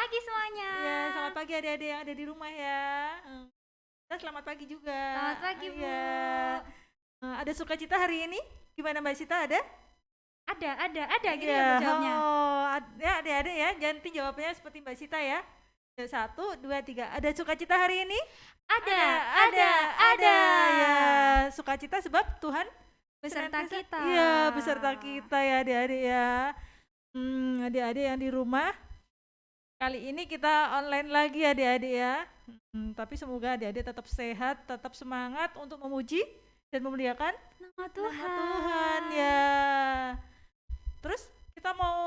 pagi semuanya. Ya, selamat pagi adik-adik yang ada di rumah ya. Selamat pagi juga. Selamat pagi, Bu. Ya. Ada sukacita hari ini? Gimana Mbak Sita, ada? Ada gitu ya Bu jawabnya. Ya adik-adik ya, nanti jawabnya seperti Mbak Sita ya. 1, 2, 3. Ada sukacita hari ini? Ada. Ya, sukacita sebab Tuhan Beserta kita. Iya, beserta kita ya adik-adik ya. Adik-adik yang di rumah, kali ini kita online lagi adik-adik ya. Tapi semoga adik-adik tetap sehat, tetap semangat untuk memuji dan memuliakan Nama Tuhan. nama Tuhan ya. Terus kita mau,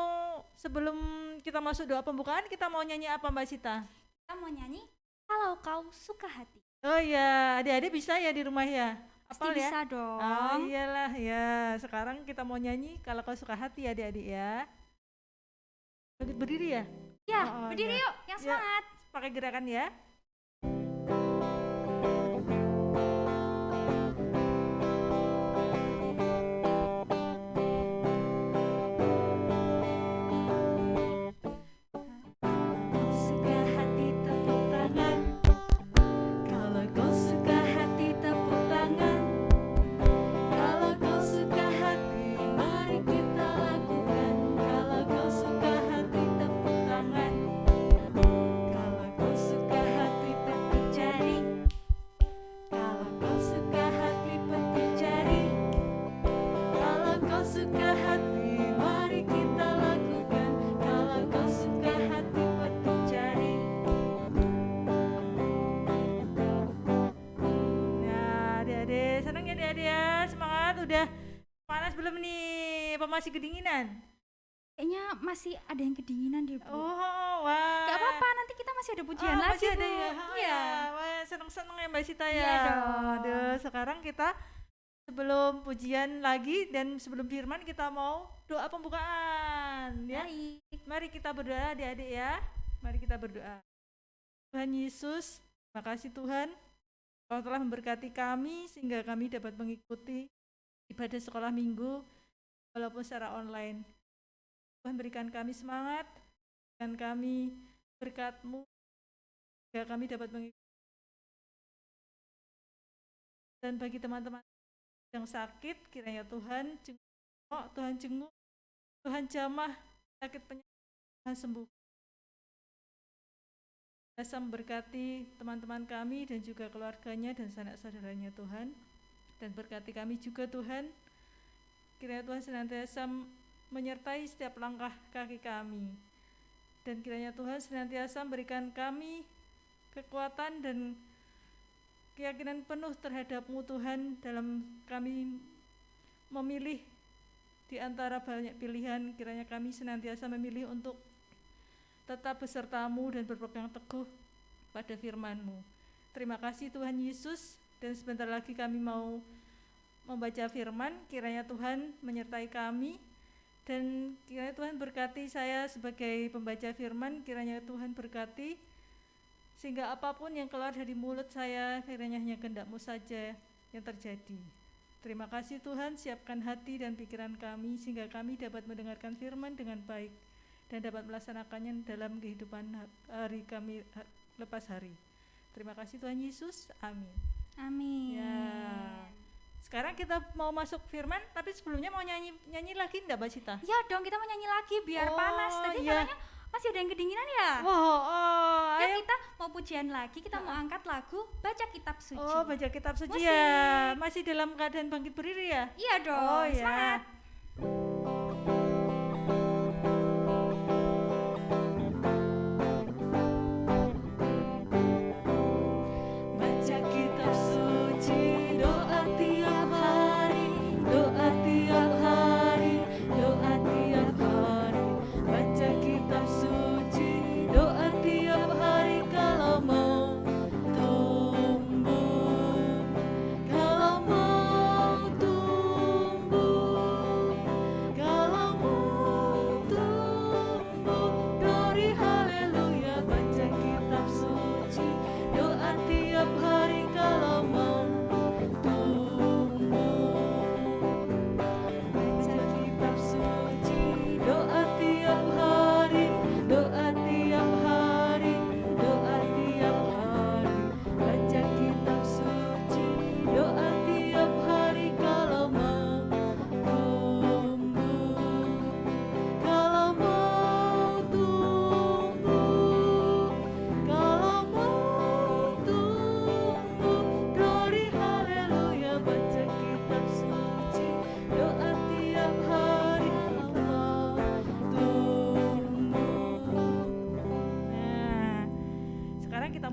sebelum kita masuk doa pembukaan, kita mau nyanyi apa Mbak Sita? Kita mau nyanyi Kalau Kau Suka Hati. Oh ya, adik-adik bisa ya di rumah ya? Pasti Apal bisa ya? dong. Oh iyalah ya. Sekarang kita mau nyanyi Kalau Kau Suka Hati adik-adik ya. Berdiri ya? Ya, berdiri yuk, yang semangat. Pakai gerakan ya. Udah panas belum nih? Apa masih kedinginan? Kayaknya masih ada yang kedinginan deh Bu. Oh, wah. Gak apa-apa, nanti kita masih ada pujian lagi masih ada Bu. Ya? Iya. Wah, seneng-seneng ya Mbak Sita ya. Iya dong. Aduh, sekarang kita sebelum pujian lagi dan sebelum firman kita mau doa pembukaan ya. Mari kita berdoa adik-adik ya. Mari kita berdoa. Tuhan Yesus, terima kasih Tuhan. Kau telah memberkati kami sehingga kami dapat mengikuti ibadah sekolah minggu walaupun secara online. Tuhan berikan kami semangat dan kami berkat-Mu sehingga kami dapat mengikuti. Dan bagi teman-teman yang sakit, kiranya Tuhan jenguk, Tuhan jamah sakit penyakit, Tuhan sembuh. Biasa memberkati teman-teman kami dan juga keluarganya dan sanak saudaranya Tuhan. Dan berkati kami juga Tuhan, kiranya Tuhan senantiasa menyertai setiap langkah kaki kami, dan kiranya Tuhan senantiasa memberikan kami kekuatan dan keyakinan penuh terhadap-Mu Tuhan dalam kami memilih di antara banyak pilihan. Kiranya kami senantiasa memilih untuk tetap beserta-Mu dan berpegang teguh pada firman-Mu. Terima kasih Tuhan Yesus. Dan sebentar lagi kami mau membaca firman, kiranya Tuhan menyertai kami dan kiranya Tuhan berkati saya sebagai pembaca firman, kiranya Tuhan berkati sehingga apapun yang keluar dari mulut saya kiranya hanya kehendak-Mu saja yang terjadi. Terima kasih Tuhan, siapkan hati dan pikiran kami sehingga kami dapat mendengarkan firman dengan baik dan dapat melaksanakannya dalam kehidupan hari kami lepas hari. Terima kasih Tuhan Yesus, amin. Amin. Ya. Sekarang kita mau masuk firman, tapi sebelumnya mau nyanyi lagi enggak Mbak Sita? Ya dong, kita mau nyanyi lagi biar panas. Tadi katanya masih ada yang kedinginan ya? Ayo kita mau pujian lagi, kita mau angkat lagu Baca Kitab Suci. Baca Kitab Suci ya. Masih dalam keadaan bangkit berdiri ya? Iya dong, semangat.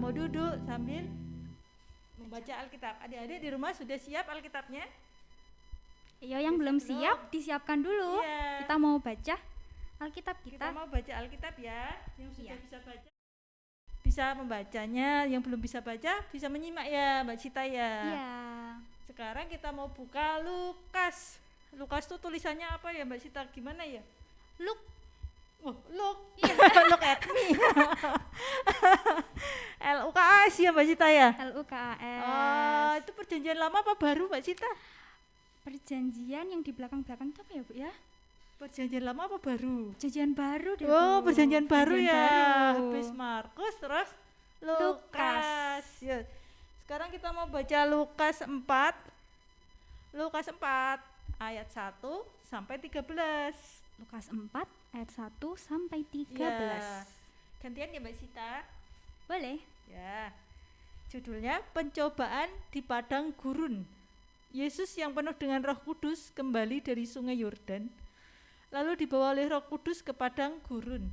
mau duduk sambil membaca Alkitab. Adik-adik di rumah sudah siap Alkitabnya? Iya, yang belum siap disiapkan dulu. Iya. Kita mau baca Alkitab Kita kita. mau baca Alkitab ya. Yang sudah Iya. bisa baca bisa membacanya, yang belum bisa baca bisa menyimak ya Mbak Cita ya. Iya. Sekarang kita mau buka Lukas. Lukas tuh tulisannya apa ya Mbak Cita? Gimana ya? Look. Oh, look. Look at me. LUKAS ya Mbak Cita ya? LUKAS. Oh, itu perjanjian lama apa baru Mbak Cita? Perjanjian yang di belakang-belakang itu apa ya, Bu ya? Perjanjian lama apa baru? Perjanjian baru deh, Oh, Bu. perjanjian baru ya. baru. Habis Markus terus Lukas. Lukas. Ya. Sekarang kita mau baca Lukas 4. Lukas 4 ayat 1 sampai 13. Lukas 4 ayat 1 sampai 13. Ya. Gantian ya Mbak Sita. Boleh? Ya. Judulnya Pencobaan di Padang Gurun. Yesus yang penuh dengan Roh Kudus kembali dari Sungai Yordan, lalu dibawa oleh Roh Kudus ke padang gurun.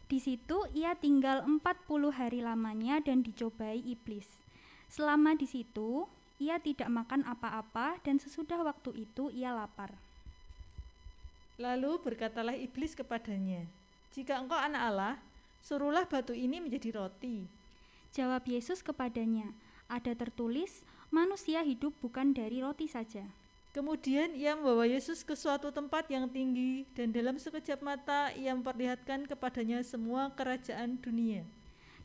Di situ ia tinggal 40 hari lamanya dan dicobai iblis. Selama di situ, ia tidak makan apa-apa dan sesudah waktu itu ia lapar. Lalu berkatalah iblis kepadanya, "Jika engkau anak Allah, suruhlah batu ini menjadi roti." Jawab Yesus kepadanya, "Ada tertulis, manusia hidup bukan dari roti saja." Kemudian ia membawa Yesus ke suatu tempat yang tinggi dan dalam sekejap mata ia memperlihatkan kepadanya semua kerajaan dunia.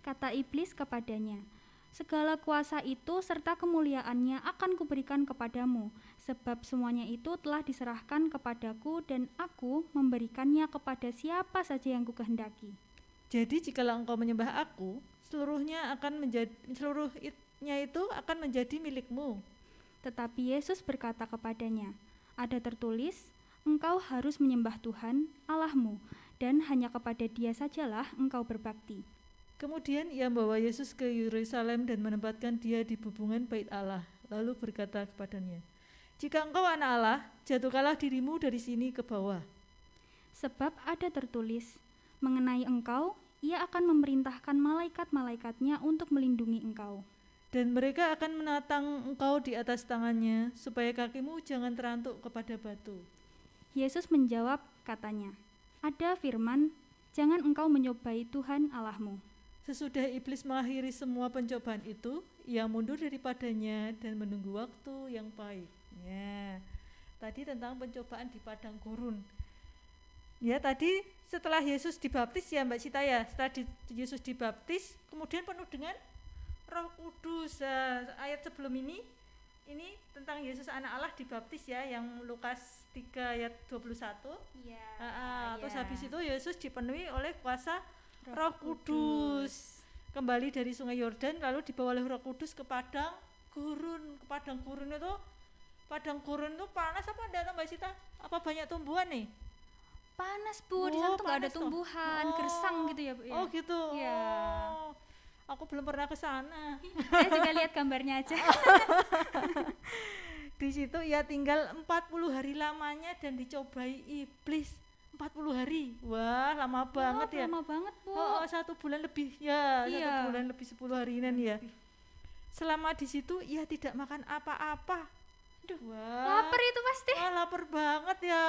Kata iblis kepadanya, "Segala kuasa itu serta kemuliaannya akan kuberikan kepadamu, sebab semuanya itu telah diserahkan kepadaku dan aku memberikannya kepada siapa saja yang kukehendaki." Jadi jikalau engkau menyembah aku, seluruhnya itu akan menjadi milikmu. Tetapi Yesus berkata kepadanya, "Ada tertulis, engkau harus menyembah Tuhan, Allahmu, dan hanya kepada Dia sajalah engkau berbakti." Kemudian ia membawa Yesus ke Yerusalem dan menempatkan dia di bubungan bait Allah, lalu berkata kepadanya, "Jika engkau anak Allah, jatuhkanlah dirimu dari sini ke bawah. Sebab ada tertulis, mengenai engkau, ia akan memerintahkan malaikat-malaikatnya untuk melindungi engkau. Dan mereka akan menatang engkau di atas tangannya, supaya kakimu jangan terantuk kepada batu." Yesus menjawab katanya, "Ada firman, jangan engkau menyobai Tuhan Allahmu." Sesudah iblis mengakhiri semua pencobaan itu, ia mundur daripadanya dan menunggu waktu yang baik. Ya, tadi tentang pencobaan di padang gurun. Ya, tadi setelah Yesus dibaptis ya Mbak Cita ya, setelah Yesus dibaptis, kemudian penuh dengan Roh Kudus. Ayat sebelum ini tentang Yesus anak Allah dibaptis ya, yang Lukas 3 ayat 21. Iya. Terus habis itu Yesus dipenuhi oleh kuasa Roh Kudus. Kembali dari Sungai Yordan lalu dibawa oleh Roh Kudus ke padang gurun. Padang gurun itu panas apa enggak Mbak Sita? Apa banyak tumbuhan nih? Panas, Bu, di sana tuh nggak ada panas toh. tumbuhan, gersang gitu ya, Bu ya. Oh gitu. Iya. Oh, aku belum pernah ke sana. Saya juga lihat gambarnya aja. Di situ ia tinggal 40 hari lamanya dan dicobai iblis. 40 hari. Wah, lama banget ya. Lama banget, Bu. Oh, 1 bulan lebih ya. Iya. 1 bulan lebih 10 harian ya. Selama di situ ia tidak makan apa-apa. Aduh, wah, lapar itu pasti. Wah, lapar banget ya.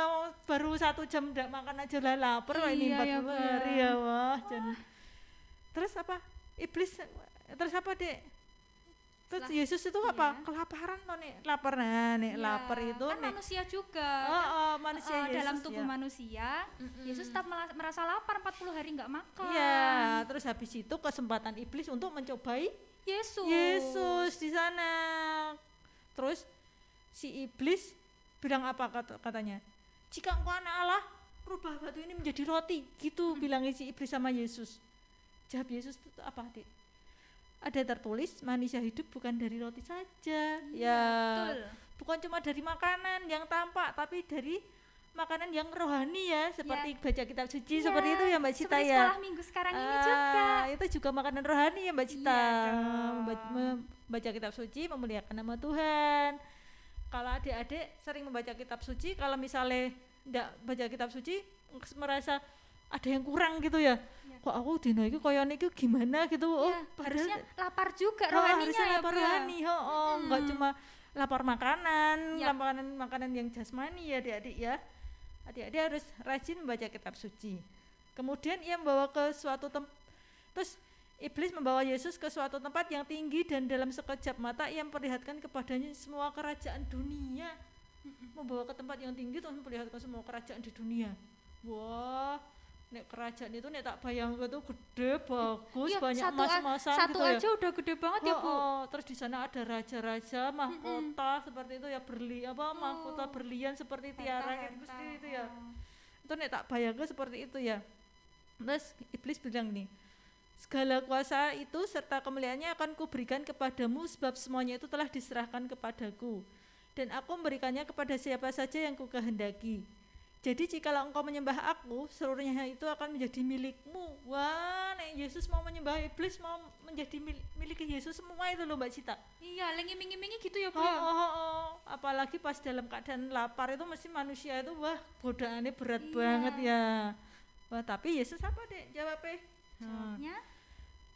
Baru 1 jam tidak makan aja lah lapar. Wah, ini Iya, 40 ya, hari ya. Wah, terus apa? Iblis terus apa, Dek? Terus Yesus itu apa? Iya. Kelaparan loh nih. Lapar nah, nih Iya, lapar itu kan nih. manusia juga. Manusia Yesus dalam tubuh ya. manusia, Yesus tetap merasa lapar 40 hari nggak makan. Iya, terus habis itu kesempatan iblis untuk mencobai Yesus di sana. Terus si iblis bilang apa katanya? "Jika engkau anak Allah, rubah batu ini menjadi roti." Gitu bilangnya si iblis sama Yesus. Jawab Yesus itu apa, Dek? Ada tertulis, manusia hidup bukan dari roti saja. Ya, betul. Bukan cuma dari makanan yang tampak, tapi dari makanan yang rohani ya, seperti baca kitab suci, seperti itu ya Mbak Cita seperti ya. sekolah minggu sekarang ini juga. Itu juga makanan rohani ya Mbak Cita. Iya, Membaca kitab suci, memuliakan nama Tuhan. Kalau adik-adik sering membaca kitab suci, kalau misalnya enggak baca kitab suci, merasa ada yang kurang gitu ya. Kok aku dino iki koyone iki gimana gitu. Harusnya lapar juga rohaninya rohaninya ya, lapar Bu. rohani. Enggak cuma lapar makanan, makanan yang jasmani ya adik-adik ya. Adik-adik harus rajin membaca kitab suci. Kemudian ia membawa ke suatu tempat, terus iblis membawa Yesus ke suatu tempat yang tinggi dan dalam sekejap mata ia memperlihatkan kepadanya semua kerajaan dunia. Membawa ke tempat yang tinggi terus memperlihatkan semua kerajaan di dunia. Wah, nek kerajaan itu nek tak bayangkan itu gede, bagus, banyak emas-emasan satu gitu ya. aja udah gede banget ya, Bu. Terus di sana ada raja-raja, mahkota seperti itu ya, mahkota berlian seperti tiara itu ya. Itu nek tak bayangkan seperti itu ya. Terus iblis bilang nih, segala kuasa itu serta kemuliaannya akan kuberikan kepadamu sebab semuanya itu telah diserahkan kepadaku dan aku memberikannya kepada siapa saja yang kukehendaki. Jadi jikalau engkau menyembah aku, seluruhnya itu akan menjadi milikmu. Wah, nek Yesus mau menyembah, iblis mau menjadi milik Yesus semua itu loh Mbak Cita. Iya, iming-imingi gitu ya, Bu. Apalagi pas dalam keadaan lapar itu mesti manusia itu wah godaannya berat banget ya. Wah, tapi Yesus apa dek jawabnya? Jawabnya,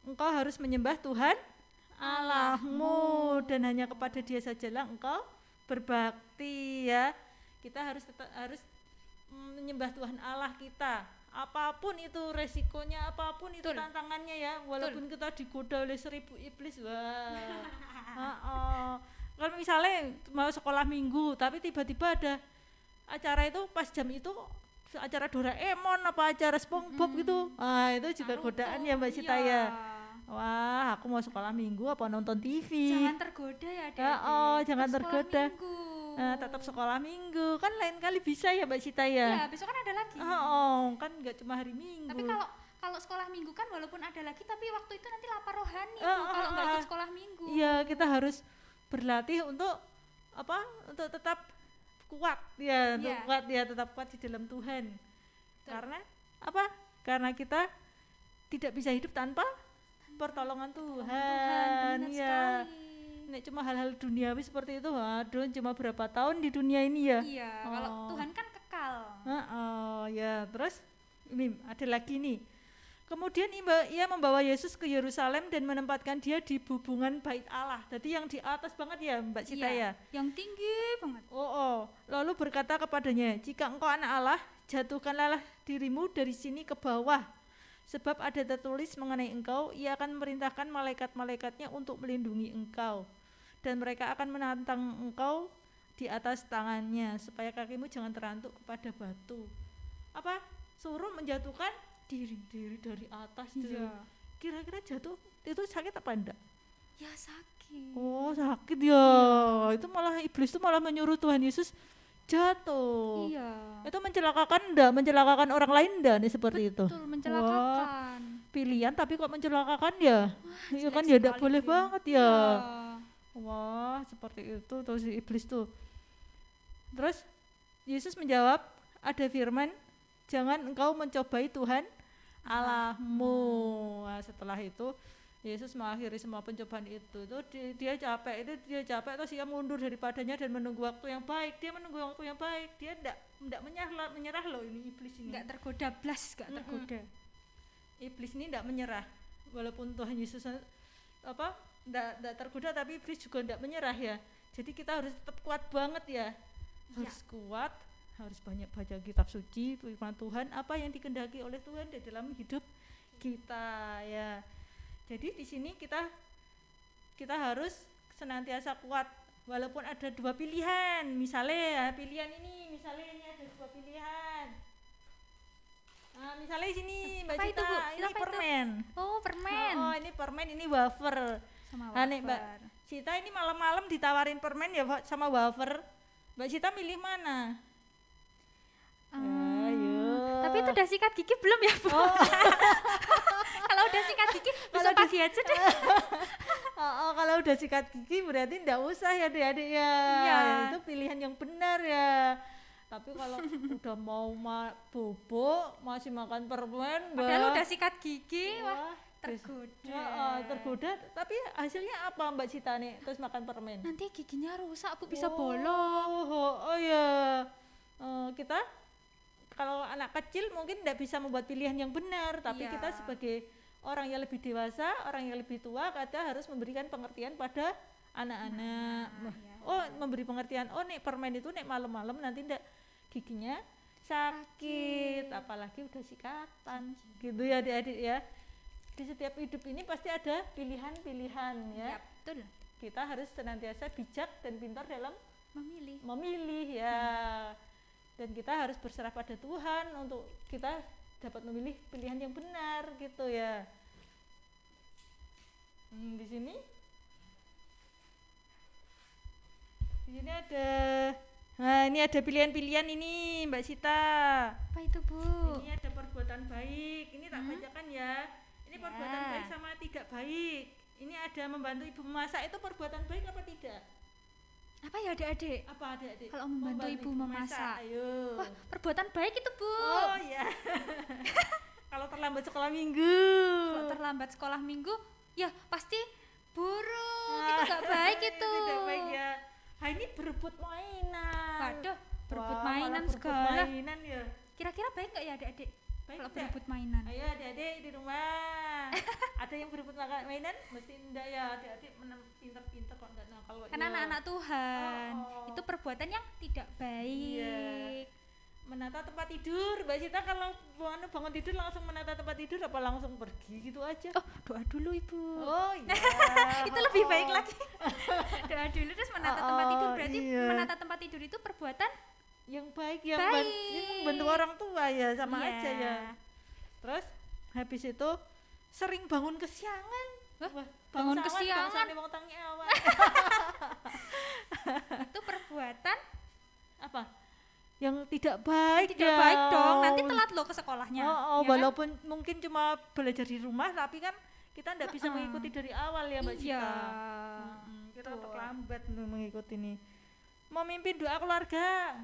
engkau harus menyembah Tuhan Allahmu dan hanya kepada Dia sajalah engkau berbakti ya. Kita harus menyembah Tuhan Allah kita. Apapun itu resikonya, apapun itu tantangannya ya, walaupun kita digoda oleh 1000 iblis. Wah. Kalau misalnya mau sekolah minggu tapi tiba-tiba ada acara itu pas jam itu acara Doraemon apa acara SpongeBob gitu. Itu juga godaan ya Mbak Cita ya. Wah, aku mau sekolah minggu apa nonton TV. Jangan tergoda ya, Dek. Jangan tergoda. Tetap sekolah minggu. Kan lain kali bisa ya Mbak Cita ya. Iya, besok kan ada lagi. Kan enggak cuma hari Minggu. Tapi kalau sekolah minggu kan walaupun ada lagi tapi waktu itu nanti lapar rohani kalau enggak ikut sekolah minggu. Iya, kita harus berlatih untuk apa? Untuk tetap kuat ya, tetap kuat di dalam Tuhan. Karena apa? Karena kita tidak bisa hidup tanpa pertolongan Tuhan. Ya. Nek cuma hal-hal duniawi seperti itu, waduh cuma berapa tahun di dunia ini ya. Iya, kalau Tuhan kan kekal. Ya, terus ini ada lagi nih. Kemudian ia membawa Yesus ke Yerusalem dan menempatkan dia di bubungan bait Allah. Jadi yang di atas banget ya Mbak Cita ya. Yang tinggi banget. Lalu berkata kepadanya, jika engkau anak Allah, jatuhkanlah dirimu dari sini ke bawah. Sebab ada tertulis mengenai engkau, ia akan memerintahkan malaikat-malaikatnya untuk melindungi engkau. Dan mereka akan menantang engkau di atas tangannya, supaya kakimu jangan terantuk kepada batu. Apa? Suruh menjatuhkan diri dari atas. Iya. Kira-kira jatuh itu sakit apa enggak? Ya sakit. Sakit ya. Itu malah iblis itu malah menyuruh Tuhan Yesus jatuh. Iya. Itu mencelakakan orang lain enggak nih seperti itu. Betul, mencelakakan. Pilihan tapi kok mencelakakan ya. Iya kan ya enggak boleh banget ya. Wah, seperti itu tuh si iblis tuh. Terus Yesus menjawab, ada firman, jangan engkau mencobai Tuhan Allahmu. Setelah itu Yesus mengakhiri semua pencobaan itu. Dia capek terus dia mundur daripadanya dan menunggu waktu yang baik. Dia menunggu waktu yang baik. Dia enggak menyerah loh ini iblis ini. Enggak tergoda tergoda. Iblis ini enggak menyerah. Walaupun Tuhan Yesus enggak tergoda tapi iblis juga enggak menyerah ya. Jadi kita harus tetap kuat banget ya. Harus kuat. Harus banyak baca kitab suci, firman Tuhan, apa yang dikehendaki oleh Tuhan di dalam hidup kita ya. Jadi di sini kita harus senantiasa kuat walaupun ada dua pilihan. Misalnya pilihan ini, ini ada dua pilihan. Misalnya sini Mbak Cita, ini permen. Permen. Ini permen, ini wafer. Sama wafer. Nih Mbak Cita ini malam-malam ditawarin permen ya sama wafer. Mbak Cita milih mana? Tapi itu udah sikat gigi belum ya Bu? Kalau udah sikat gigi besok pagi aja deh. Kalau udah sikat gigi berarti enggak usah ya adik-adik ya. Iya. Itu pilihan yang benar ya. Tapi kalau udah mau bobo masih makan permen, padahal udah sikat gigi, wah tergoda. Tergoda, tapi hasilnya apa Mbak Cita nih terus makan permen? Nanti giginya rusak Bu, bisa bolong. Ya. Kita kalau anak kecil mungkin tidak bisa membuat pilihan yang benar, tapi Iya. kita sebagai orang yang lebih dewasa, orang yang lebih tua, kita harus memberikan pengertian pada anak-anak. Iya. Oh, memberi pengertian, oh nek permen itu nek malam-malam nanti ndak giginya sakit, apalagi udah sikatan, gitu ya adik-adik ya. Di setiap hidup ini pasti ada pilihan-pilihan ya. Ya, betul. Kita harus senantiasa bijak dan pintar dalam Memilih. ya. Dan kita harus berserah pada Tuhan untuk kita dapat memilih pilihan yang benar gitu ya. Di sini ada, nah ini ada pilihan-pilihan ini Mbak Sita. Apa itu, Bu? Ini ada perbuatan baik, ini tak bacakan ya. Ini perbuatan baik sama tidak baik. Ini ada membantu ibu memasak, itu perbuatan baik apa tidak? Apa ya adik-adik? Apa adik-adik? Kalau membantu ibu memasak. Ayo. Wah, perbuatan baik itu, Bu. Oh ya. Kalau terlambat sekolah minggu. Kalau terlambat sekolah minggu, ya pasti buruk. Itu gak baik itu. Tidak baik ya. Nah, ini berebut mainan. Waduh, berebut Wah, mainan malah berebut segala. mainan ya. Kira-kira baik gak ya adik-adik? Baik Kalau enggak? berebut mainan. Ayo adik-adik di rumah. Ada yang berebut mainan? Mesti enggak ya, adik-adik pinter-pinter kok enggak nakal kok. Karena ya. anak-anak Tuhan. Oh. Itu perbuatan yang tidak baik. Iya. Menata tempat tidur, Mbak Sita kalau bangun tidur langsung menata tempat tidur apa langsung pergi gitu aja? Oh, doa dulu Ibu. Oh iya. Itu lebih baik lagi. Doa dulu terus menata tempat tidur. Berarti iya. menata tempat tidur itu perbuatan Yang baik, yang baik. membantu orang tua ya, sama Iya. aja ya. Terus habis itu sering bangun kesiangan. Wah, bangun kesiangan. bangsane wong tangi awak. itu perbuatan Apa? Yang tidak baik. tidak ya. baik dong. Nanti telat loh ke sekolahnya. Oh, ya kan? walaupun mungkin cuma belajar di rumah, tapi kan kita tidak bisa mengikuti dari awal ya Mbak Iya. Sita. Kita terlambat mengikuti ini. Memimpin doa keluarga.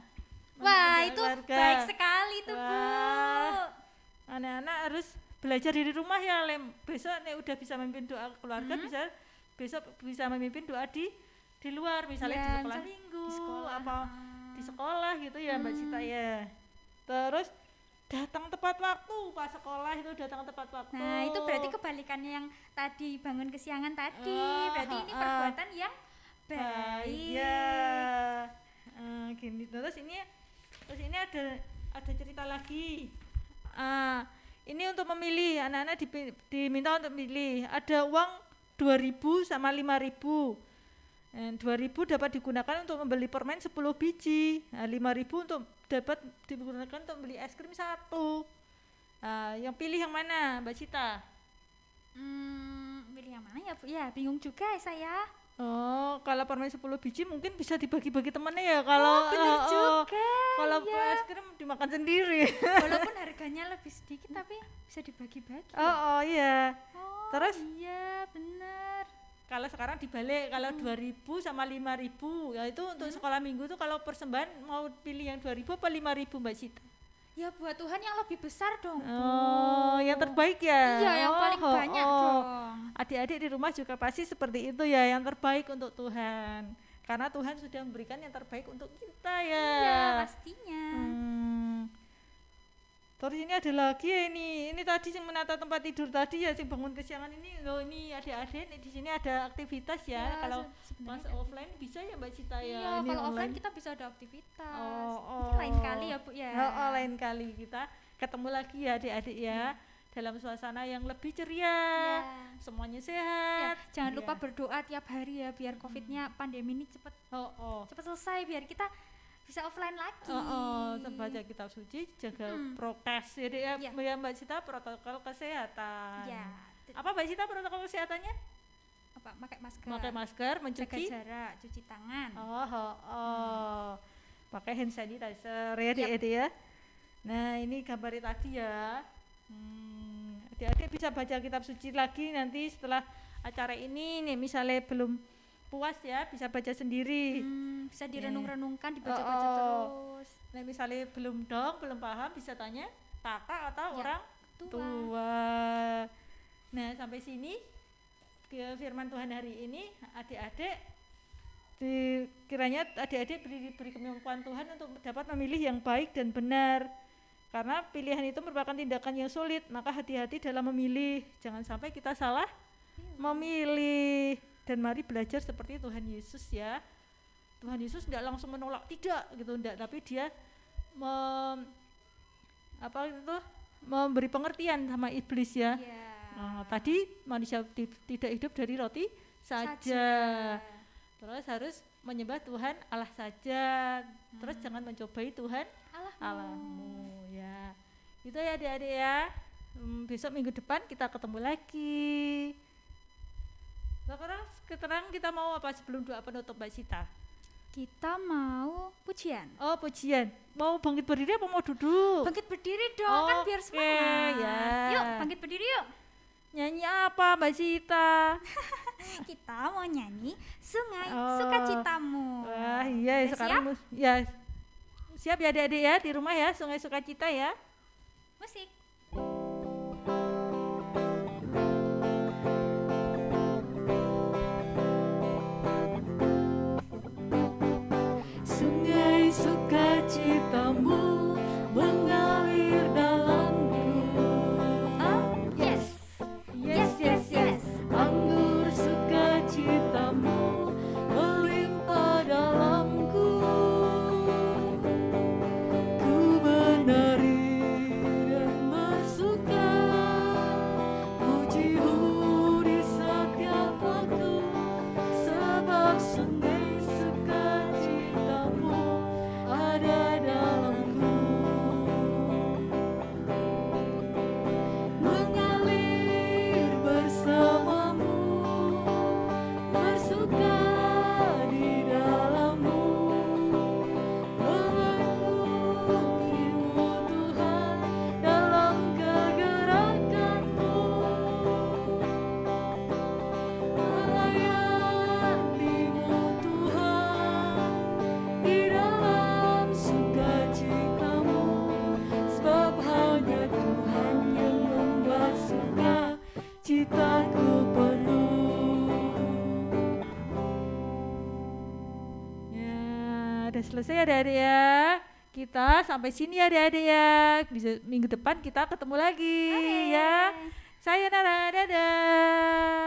Wah, Memimpin itu doa keluarga. baik sekali tuh, Bu. Wah. Anak-anak harus belajar di rumah ya, besok nek udah bisa memimpin doa keluarga, besok bisa memimpin doa di luar, misalnya Ya, di sekolah misal minggu, di sekolah. apa di sekolah gitu ya Mbak Sita ya. Terus datang tepat waktu, pas sekolah itu datang tepat waktu. Nah, itu berarti kebalikannya yang tadi bangun kesiangan tadi. Berarti ini Ah, perbuatan yang baik. Ya. Gini terus ini ada cerita lagi. Ini untuk memilih, anak-anak diminta untuk memilih. Ada uang 2.000 sama 5.000. 2.000 dapat digunakan untuk membeli permen 10 biji. 5.000 untuk dapat digunakan untuk beli es krim 1. Yang pilih yang mana, Mbak Cita? Pilih yang mana ya, Bu? Ya, bingung juga saya. Oh, kalau permen 10 biji mungkin bisa dibagi-bagi temannya ya. Kalau bener juga. kalau ya. es krim dimakan sendiri. Walaupun harganya lebih sedikit tapi bisa dibagi-bagi. Oh iya. Oh, Terus? Iya, benar. Kalau sekarang dibalik, kalau 2.000 sama 5.000, ya itu untuk sekolah minggu tuh kalau persembahan mau pilih yang 2.000 apa 5.000 Mbak Sita? Ya buat Tuhan yang lebih besar dong, Bu. Oh, yang terbaik ya? Iya, yang paling banyak dong. Adik-adik di rumah juga pasti seperti itu ya, yang terbaik untuk Tuhan. Karena Tuhan sudah memberikan yang terbaik untuk kita ya. Iya, pastinya. Terus ini ada lagi ya ini tadi yang menata tempat tidur tadi ya, yang bangun kesiangan ini loh, ini adik-adik di sini ada aktivitas ya. Ya, Kalau sebenarnya pas offline bisa ya Mbak Cita ya. Iya, Ini kalau offline kita bisa ada aktivitas. Oh. Ini lain kali ya, Bu ya. Lain kali kita ketemu lagi ya adik-adik ya, dalam suasana yang lebih ceria. Ya. Semuanya Ya, sehat. jangan lupa berdoa tiap hari ya biar COVID-nya pandemi ini cepet selesai biar kita bisa offline lagi. Baca kitab suci, jaga prokes ya, Dek, ya. Ya. Ya Mbak Cita, protokol kesehatan. Ya. Apa Mbak Cita protokol kesehatannya? Apa? Pakai masker. Pakai masker, Jaga mencuci. jarak, cuci tangan. Pakai hand sanitizer ya, Dek, ya. Nah, ini gambarnya tadi ya. Adik-adik bisa baca kitab suci lagi nanti setelah acara ini nih, misalnya belum puas ya, bisa baca sendiri. Bisa direnung-renungkan, dibaca-baca terus. Nah, misalnya belum paham, bisa tanya kakak atau Ya, orang tua. tua. Nah, sampai sini ke firman Tuhan hari ini, adik-adik kiranya adik-adik diberi kemampuan Tuhan untuk dapat memilih yang baik dan benar. Karena pilihan itu merupakan tindakan yang sulit, maka hati-hati dalam memilih. Jangan sampai kita salah memilih. Dan mari belajar seperti Tuhan Yesus ya. Tuhan Yesus enggak langsung menolak, tidak gitu, enggak, tapi dia memberi pengertian sama iblis ya. Tadi manusia tidak hidup dari roti saja. Terus harus menyembah Tuhan Allah saja. Terus jangan mencobai Tuhan Allahmu ya. Itu ya adik-adik ya. Besok minggu depan kita ketemu lagi. Sekarang kita mau apa sebelum doa penutup Mbak Sita? Kita mau pujian. Oh, pujian. Mau bangkit berdiri apa mau duduk? Bangkit berdiri dong, kan biar semangat. Ya. Yuk, bangkit berdiri yuk. Nyanyi apa Mbak Sita? Kita mau nyanyi Sungai Sukacitamu. Wah, iya Udah sekarang ya. Siap ya adik-adik ya di rumah ya, Sungai Sukacita ya. Musik. Sungai Sukacitamu mengalir dalamku. Yes. Anggur sukacitamu melimpah dalamku. Ku menari dan bersuka, pujimu di setiap waktu, sebab sungai sukacitamu ada dalamku. Mengalir bersamamu, bersuka di dalammu, mengikutimu Tuhan dalam kegerakanmu, melayanimu Tuhan di dalam sukacitamu, sebab hanya Tuhan yang membuat sukacitaku penuh. Ya, udah selesai adik-adik ya. Kita sampai sini ya adik-adik ya. Bisa minggu depan kita ketemu lagi ya. Sayonara, dadah.